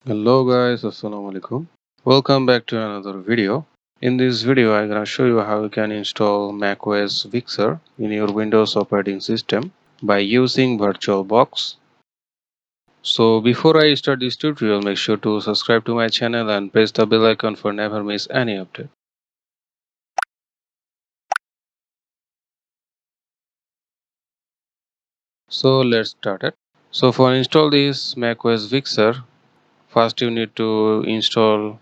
Hello guys, assalamu alaikum. Welcome back to another video. In this video, I'm gonna show you how you can install macOS Big Sur in your Windows operating system by using VirtualBox. So before I start this tutorial, make sure to subscribe to my channel and press the bell icon for never miss any update. So let's start it. So for install this macOS Big Sur, first you need to install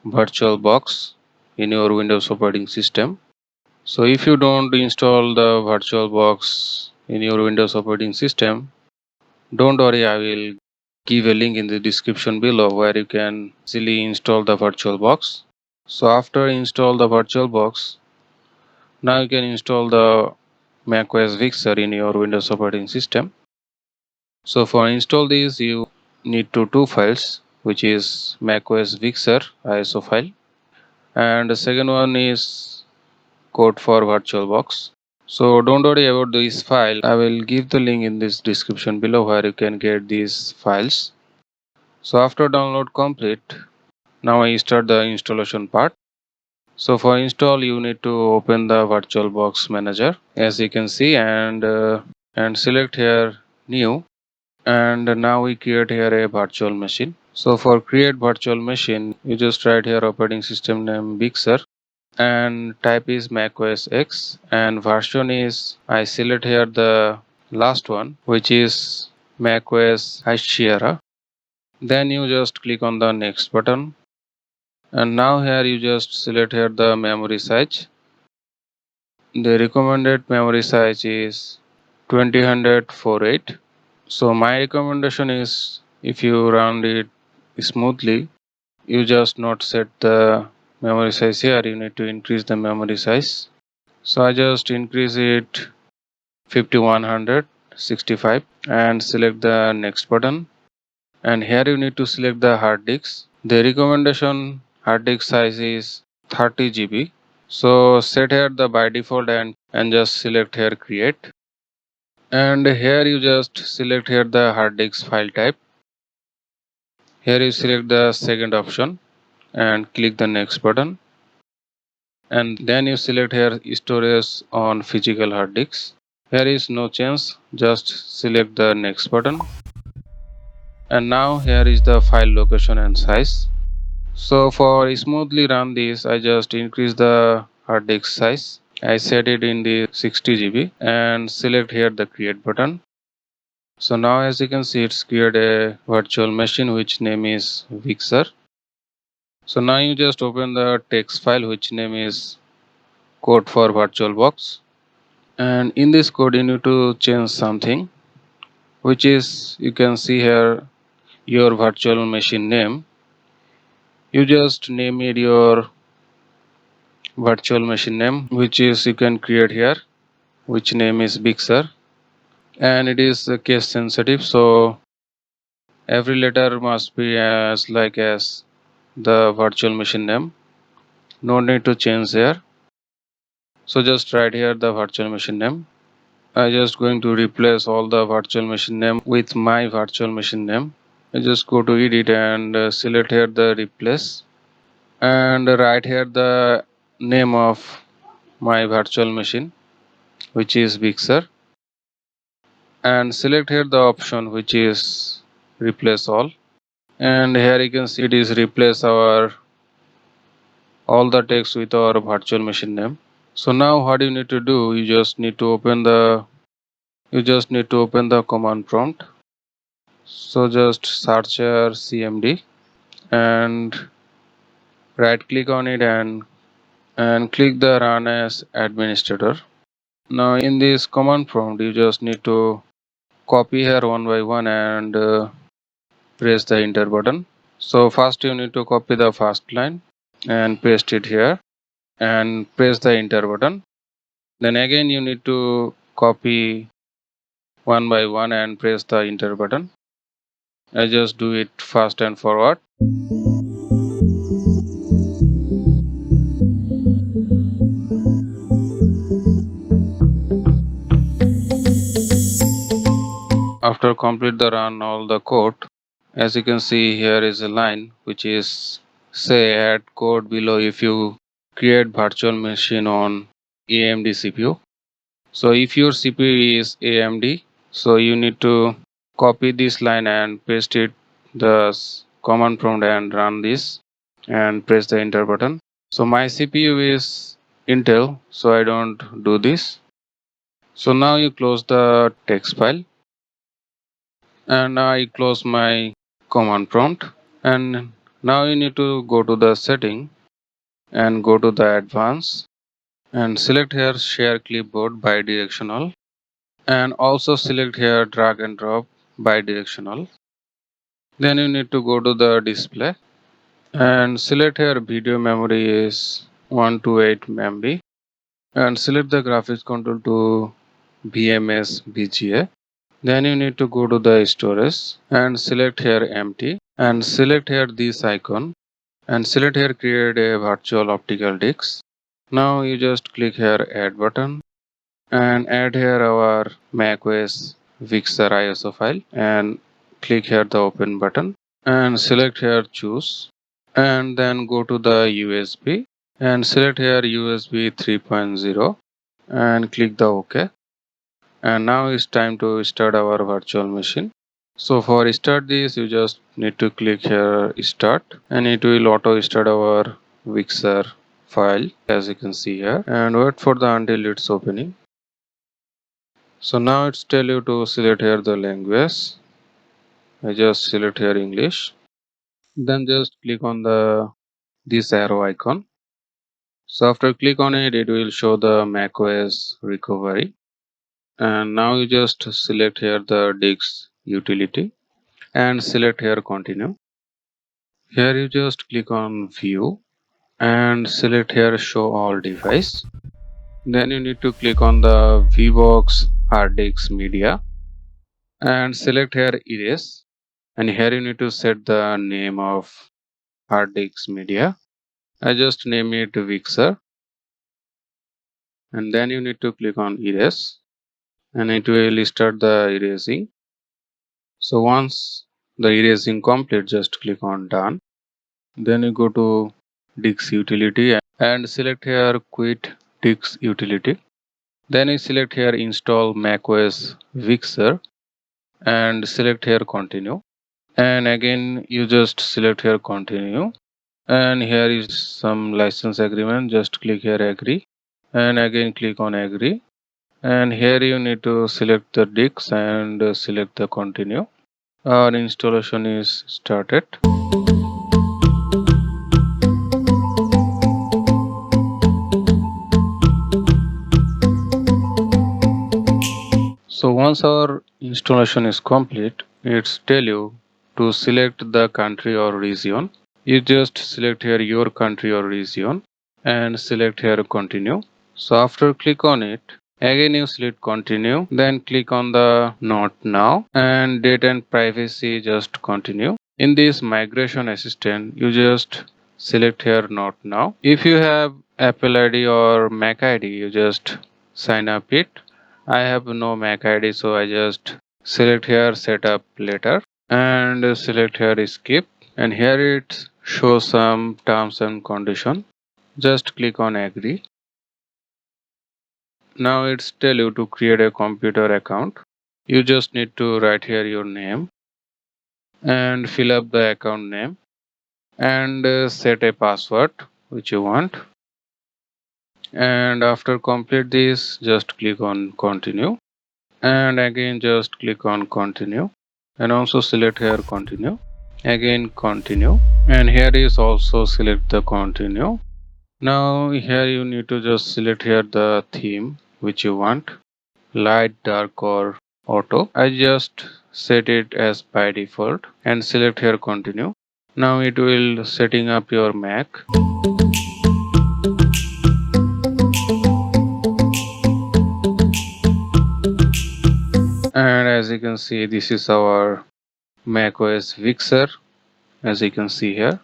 VirtualBox in your Windows operating system. So if you don't install the VirtualBox in your Windows operating system, don't worry, I will give a link in the description below where you can easily install the VirtualBox. So after install the VirtualBox, now you can install the macOS Big Sur in your Windows operating system. So for install this, you need two files, which is macOS Big Sur ISO file, and the second one is code for VirtualBox. So don't worry about this file. I will give the link in this description below where you can get these files. So after download complete, now I start the installation part. So for install, you need to open the VirtualBox manager, as you can see, and select here new. And now we create here a virtual machine. So for create virtual machine, you just write here operating system name Big Sur and type is macOS X and version is, I select here the last one, which is macOS High Sierra. Then you just click on the next button, and now here you just select here the memory size. The recommended memory size is 2048. So my recommendation is, if you run it smoothly, you just not set the memory size here, you need to increase the memory size. So I just increase it 5165 and select the next button, and here you need to select the hard disk. The recommendation hard disk size is 30 GB. So set here the by default and just select here create, and here you just select here the hard disk file type. Here you select the second option and click the next button, and then you select here storage on physical hard disk. Here is no change, just select the next button, and now here is the file location and size. So for smoothly run this, I just increase the hard disk size. I set it in the 60 GB and select here the create button. So now as you can see, it's created a virtual machine which name is Big Sur. So now you just open the text file which name is code for VirtualBox, and in this code you need to change something, which is, you can see here your virtual machine name. You just name it your virtual machine name, which is you can create here, which name is Big Sur, and it is case sensitive, so every letter must be as the virtual machine name. No need to change here. So just write here the virtual machine name. I just going to replace all the virtual machine name with my virtual machine name. I just go to edit and select here the replace and write here the name of my virtual machine, which is Big Sur, and select here the option which is replace all, and here you can see it is replace our all the text with our virtual machine name. So now what you need to do, you just need to open the command prompt. So just search here cmd and right click on it and click the run as administrator. Now in this command prompt, you just need to copy here one by one and press the enter button. So first you need to copy the first line and paste it here and press the enter button. Then again you need to copy one by one and press the enter button. I just do it fast and forward. After complete the run all the code, As you can see, here is a line which is say add code below if you create virtual machine on AMD CPU. So if your CPU is AMD, so you need to copy this line and paste it the command prompt and run this and press the enter button. So my CPU is Intel, so I don't do this. So now you close the text file, and now I close my command prompt, and now you need to go to the setting and go to the advanced and select here share clipboard bidirectional, and also select here drag and drop bidirectional. Then you need to go to the display and select here video memory is 128 MB, and select the graphics control to BMS BGA. Then you need to go to the storage and select here empty, and select here this icon and select here create a virtual optical disk. Now you just click here add button and add here our macOS Vixer ISO file and click here the open button and select here choose, and then go to the USB and select here USB 3.0 and click the OK. And now it's time to start our virtual machine. So for start this, you just need to click here start, and it will auto start our Vixer file as you can see here, and wait for the until it's opening. So now it's tell you to select here the language. I just select here English. Then just click on the this arrow icon. So after click on it, it will show the macOS recovery. And now you just select here the disk utility and select here continue. Here you just click on view and select here show all device. Then you need to click on the VirtualBox hard disk media and select here erase, and here you need to set the name of hard disk media. I just name it Vixer, and then you need to click on erase and it will start the erasing. So once the erasing complete, just click on done. Then you go to disk utility and select here quit disk utility. Then you select here install macOS Vixer and select here continue, and again you just select here continue, and here is some license agreement, just click here agree and again click on agree, and here you need to select the disk and select the continue. Our installation is started. So once our installation is complete, it's tell you to select the country or region. You just select here your country or region and select here continue. So after click on it, again you select continue, then click on the not now and data and privacy, just continue. In this migration assistant, you just select here not now. If you have Apple ID or Mac ID, you just sign up it. I have no Mac ID, so I just select here setup later and select here skip, and here it shows some terms and condition. Just click on agree. Now it's tell you to create a computer account. You just need to write here your name and fill up the account name and set a password which you want, and after complete this, just click on continue and again just click on continue and also select here continue, again continue, and here is also select the continue. Now here you need to just select here the theme which you want, light, dark or auto. I just set it as by default and select here continue. Now it will setting up your Mac. And as you can see, this is our macOS Vixer, as you can see here.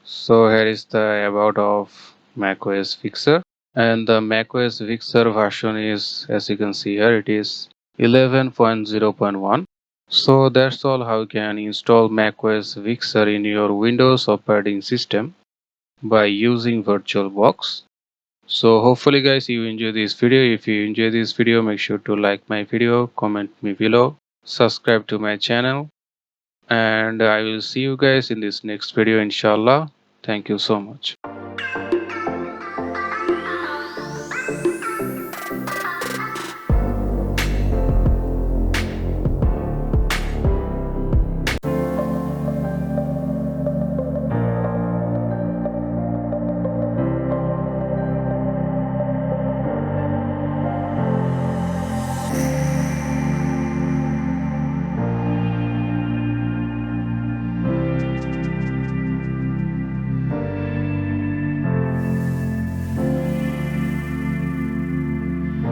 So here is the about of macOS Vixer, and the macOS Vixer version is, as you can see here, it is 11.0.1. So that's all how you can install macOS Big Sur in your Windows operating system by using VirtualBox. So hopefully guys you enjoy this video. If you enjoy this video, make sure to like my video, comment me below, subscribe to my channel, and I will see you guys in this next video inshallah. Thank you so much.